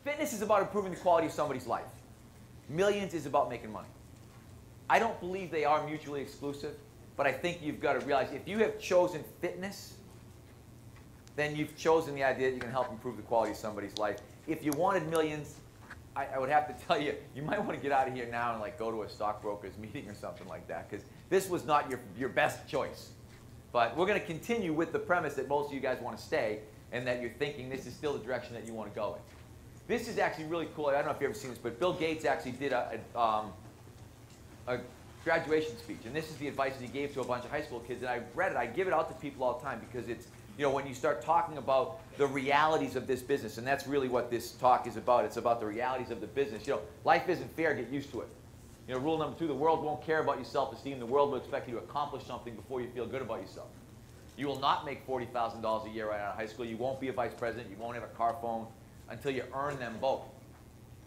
Fitness is about improving the quality of somebody's life. Millions is about making money. I don't believe they are mutually exclusive, but I think you've got to realize if you have chosen fitness, then you've chosen the idea that you can help improve the quality of somebody's life. If you wanted millions, I would have to tell you, you might want to get out of here now and like go to a stockbroker's meeting or something like that, because this was not your best choice. But we're going to continue with the premise that most of you guys want to stay and that you're thinking this is still the direction that you want to go in. This is actually really cool. I don't know if you've ever seen this, but Bill Gates actually did a graduation speech. And this is the advice that he gave to a bunch of high school kids. And I read it. I give it out to people all the time because it's, you know, when you start talking about the realities of this business, and that's really what this talk is about. It's about the realities of the business. You know, life isn't fair. Get used to it. You know, rule number 2, the world won't care about your self-esteem. The world will expect you to accomplish something before you feel good about yourself. You will not make $40,000 a year right out of high school. You won't be a vice president. You won't have a car phone until you earn them both.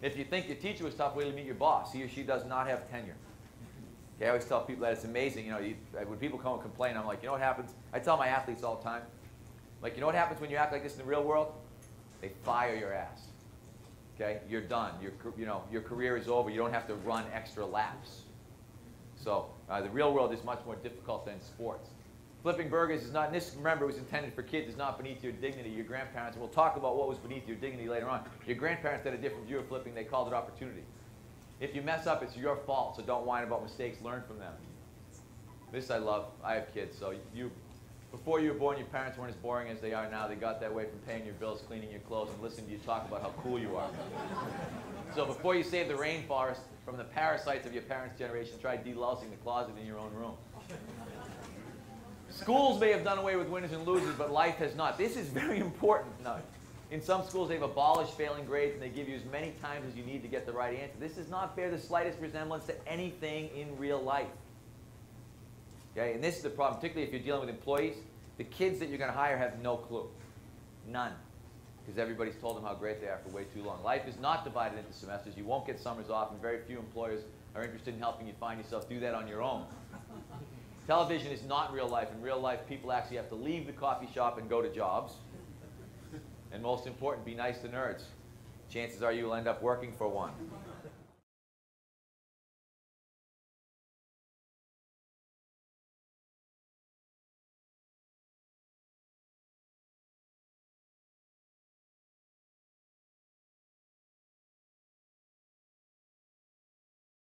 If you think your teacher was tough, wait till you meet your boss. He or she does not have tenure. Okay, I always tell people that it's amazing. You know, when people come and complain, I'm like, you know what happens? I tell my athletes all the time, like, you know what happens when you act like this in the real world? They fire your ass. Okay, you're done. Your career is over. You don't have to run extra laps. So the real world is much more difficult than sports. Flipping burgers is not, and this, remember, it was intended for kids, is not beneath your dignity. Your grandparents, and we'll talk about what was beneath your dignity later on. Your grandparents had a different view of flipping. They called it opportunity. If you mess up, it's your fault, so don't whine about mistakes. Learn from them. This I love. I have kids, so before you were born, your parents weren't as boring as they are now. They got that way from paying your bills, cleaning your clothes, and listening to you talk about how cool you are. So before you save the rainforest from the parasites of your parents' generation, try delousing the closet in your own room. Schools may have done away with winners and losers, but life has not. This is very important. No. In some schools, they've abolished failing grades, and they give you as many times as you need to get the right answer. This does not bear the slightest resemblance to anything in real life. Okay? And this is the problem, particularly if you're dealing with employees. The kids that you're going to hire have no clue. None. Because everybody's told them how great they are for way too long. Life is not divided into semesters. You won't get summers off, and very few employers are interested in helping you find yourself do that on your own. Television is not real life. In real life, people actually have to leave the coffee shop and go to jobs. And most important, be nice to nerds. Chances are you'll end up working for one.